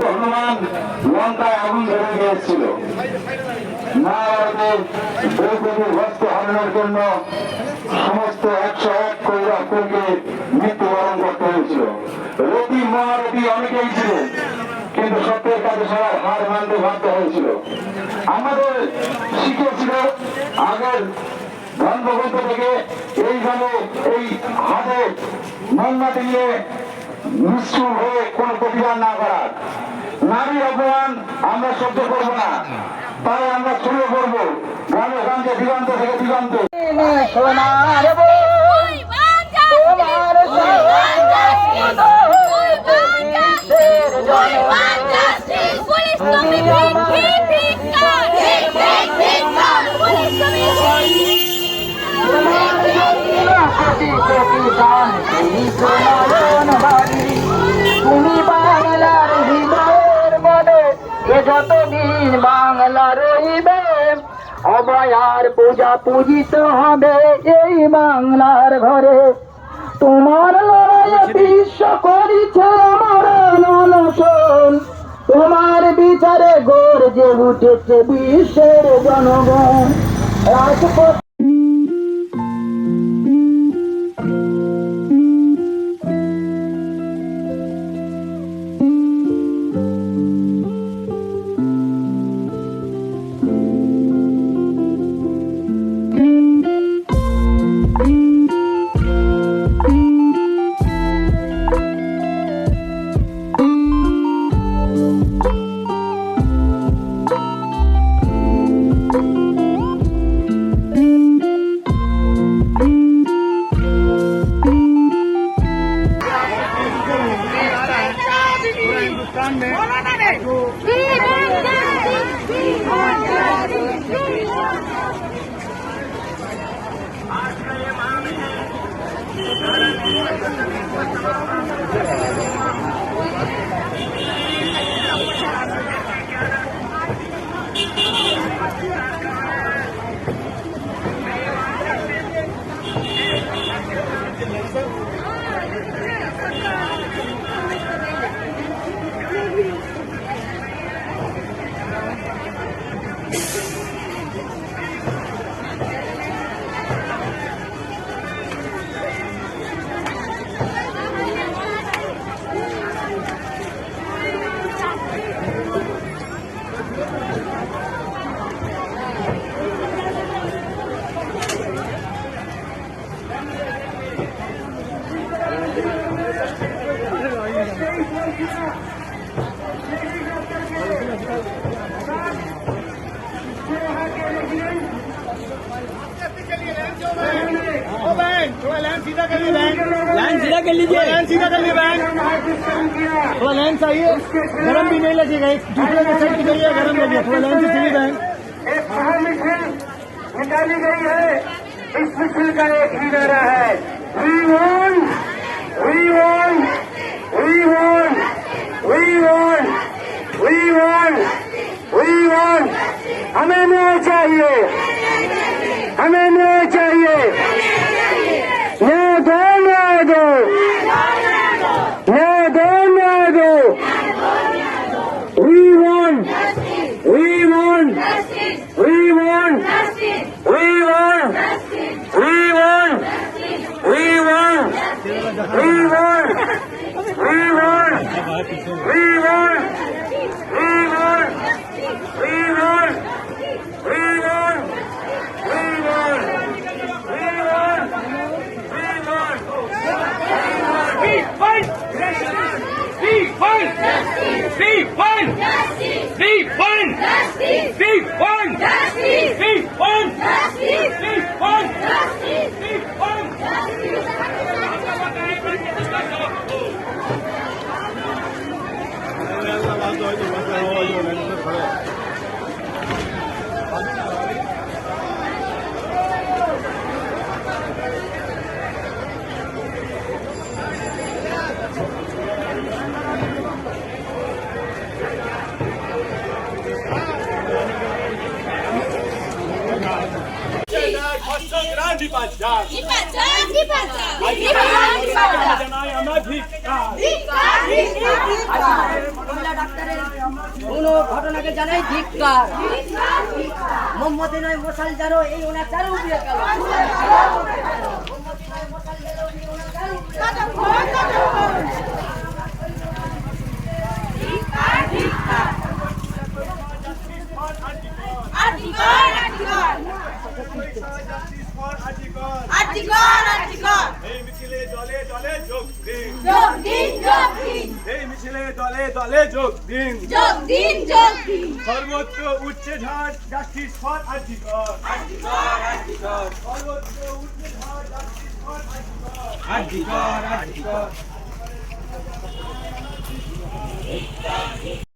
হনুমান লঙ্কায় আগুন ধরে গিয়েছিল। মহাভারতে দ্রৌপদীর বস্ত্র হরণের জন্য সমস্ত 101 কৌরবকে মৃত্যুবরণ করতে হয়েছিল। রতি মহারথী অনেকেই ছিলেন, কিন্তু সত্যের কাছে সবাই হার মানতে বাধ্য হয়েছিল। আমাদের শিখেছিল আগের ধর্মগ্রন্থ থেকে এইভাবে এই হাতে মোমবাতি নিয়ে নিষ্ঠুর হয়ে কোন প্রতিবাদ না করার। নারীর অপমান আমরা সহ্য করবো না, তাই আমরা শুরু করবো গ্রামে গঞ্জে দিগন্ত থেকে দিগন্ত। তুমি বাংলার হৃদয়ের মনে যতদিন বাংলা রইবে, অভয়ার পূজা পূজিত হবে এই বাংলার ঘরে। তোমার লড়াইয়ে বিশ্ব করিছে মরণ অনশন, তোমার বিচারে গর্জে উঠেছে বিশ্বের জনগণ। রাজপথ लाइन सीधा कर लीजिए, लाइन सीधा कर लीजिए बहन, थोड़ा लाइन चाहिए, गरम भी नहीं लगेगा, एक दूसरे के साइड निकलिए, गरम लगे, थोड़ा लाइन से चलिए बहन। एक मिशन निकाली गई है, इस मिशन का एक ही नारा है, We want, we want, we want, we want, we want, we want, हमें न्याय चाहिए, हमें न्याय चाहिए, न्याय दो, न्याय दो, न्याय दो, न्याय दो, we want, we want, we want, we want, we want, we want, we want, we want, we want, we want, we want, we want, we want, we want, we want, we fight, we fight, we fight, we fight, we fight, we fight, we fight. জানাই আমরা ধিক্কার। মহিলা ডাক্তারের কোনো ঘটনাকে জানাই ধিক্কার। মোমবাতি নয় মশাল জানো এই ওনার চারু দিয়ে গেল। এই মিছিলে দলে দলে যোগ দিন। এই মিছিলে দলে দলে যোগ দিন। সর্বত্র উচ্চে ঝাড় জাস্টিস ফর আরজিকর। সর্বত্র উচ্চে ঝাড় জাস্টিস ফর আরজিকর।